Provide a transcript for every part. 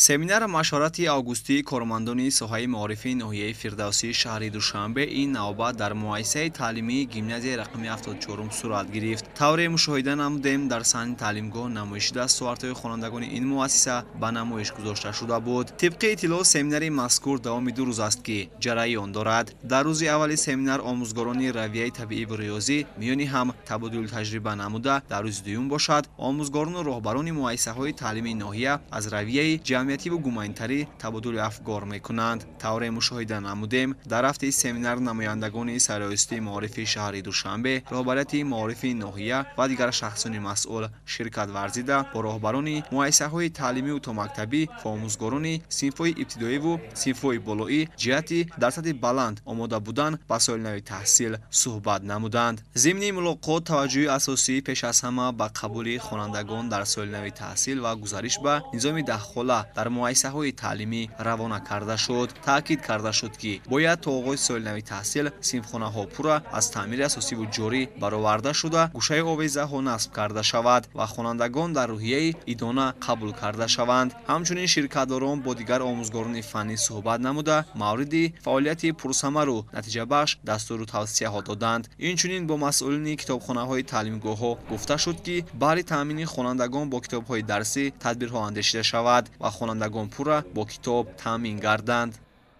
семинар машварати августии кормандони соҳаи маорифи ноҳияи фирдавсии шаҳри душанбе ин навбат дар муассисаи таълимии гимназияи рақами 74 сурат гирифт. тавре мушоҳида намудем дар саҳни таълимгоҳ намоиши дастовардҳои хонандагони ин муассиса ба намоиш гузошта шуда буд. тибқи иттилоъ семинари мазкур давоми 2 рӯз аст ки ҷараён дорад. дар рӯзи аввали семинар омӯзгорони равияи табииву риёзӣ миёни ҳам табодули таҷриба намуда, дар рӯзи дуюм бошад омӯзгорону роҳбарони муассисаҳои таълимии ноҳия аз равияи ҷамъиятиву гуманитарӣ табодули афкор мекунанд. тавре мушоҳида намудем дар ҳафтаи семинар намояндагони сарёистии маорифи шаҳри душанбе, роҳбарияти маорифи ноҳия ва дигар шахсони масъул ширкат варзида бо роҳбарони муассисаҳои таълимию томактабӣ ва омӯзгорони синфҳои ибтидоиву синфҳои болоӣ ҷиҳати дар сатҳи баланд омода будан ба солинави таҳсил суҳбат намуданд. зимни мулоқот таваҷҷӯҳи асосӣ пеш аз ҳама ба қабули хонандагон дар солинави таҳсил ва гузариш ба низоми дахола дар муассисаҳои таълимӣ равона карда шуд. таъкид карда шуд ки бояд то оғози солинави таҳсил синфхонаҳо пурра аз таъмири асосиву ҷорӣ бароварда шуда гӯшаи овезаҳо насб карда шавад ва хонандагон дар рӯҳияи идона қабул карда шаванд. ҳамчунин ширкатдорон бо дигар омӯзгорони фаннӣ суҳбат намуда мавриди фаъолияти пурсамару натиҷабахш дастуру тавсияҳо доданд. инчунин бо масъулини китобхонаҳои таълимгоҳҳо гуфта шуд ки баҳри таъмини хонандагон бо китобҳои дарсӣ тадбирҳо андешида шавад ва хонандагон пурра бо китоб таъмин гарданд.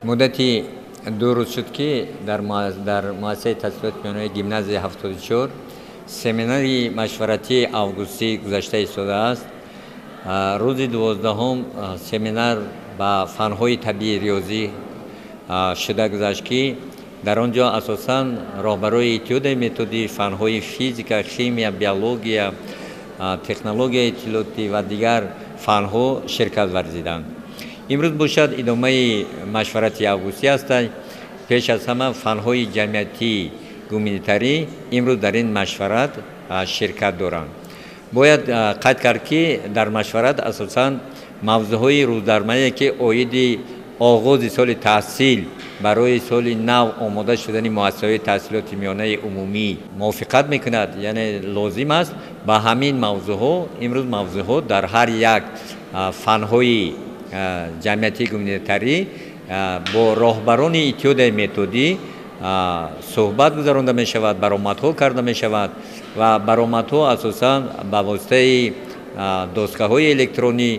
муддати 2 рӯз шуд ки дар муассисаи таҳсилоти миёнаи гимназияи 74 семинари машваратии августӣ гузашта истодааст. рӯзи 12 семинар ба фанҳои табиӣ риёзӣ шуда гузашт ки дар он ҷо асосан роҳбарои иттиҳодияи методии фанҳои физика, химия, биология, технологияи иттилоотӣ ва дигар фанҳо ширкат варзиданд. имрӯз бошад идомаи машварати августӣ ҳастад. пеш аз ҳама фанҳои ҷамъиятии гуманитарӣ имрӯз дар ин машварат ширкат доранд. бояд қайд кард ки дар машварат асосан мавзӯъҳои рӯздармае ки оиди оғози соли таҳсил барои соли нав омода шудани муассисаҳои таҳсилоти миёнаи умумӣ мувофиқат мекунад, яъне лозим аст ба ҳамин мавзӯъҳо имрӯз мавзӯъҳо дар ҳар як фанҳои ҷамъиятии гуманитарӣ бо роҳбарони иттиҳодияи методӣ суҳбат гузаронда мешавад, баромадҳо карда мешавад ва баромадҳо асосан ба воситаи досткаҳои электронӣ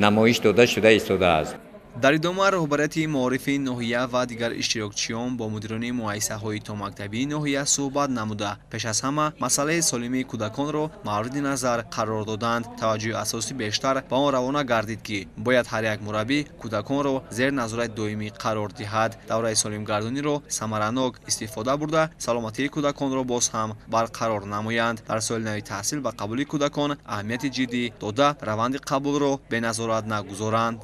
намоиш дода шуда истодааст. дар идома роҳбарияти маорифи ноҳия ва дигар иштирокчиён бо мудирони муассисаҳои томактабии ноҳия суҳбат намуда пеш аз ҳама масъалаи солимии кӯдаконро мавриди назар қарор доданд. таваҷҷӯҳи асосӣ бештар ба он равона гардид ки бояд ҳар як мураббӣ кӯдаконро зер назорати доимӣ қарор диҳад. давраи солимгардониро самаранок истифода бурда саломатии кӯдаконро боз ҳам барқарор намоянд. дар солинави таҳсил ба қабули кӯдакон аҳамияти ҷиддӣ дода раванди қабулро беназорат нагузоранд.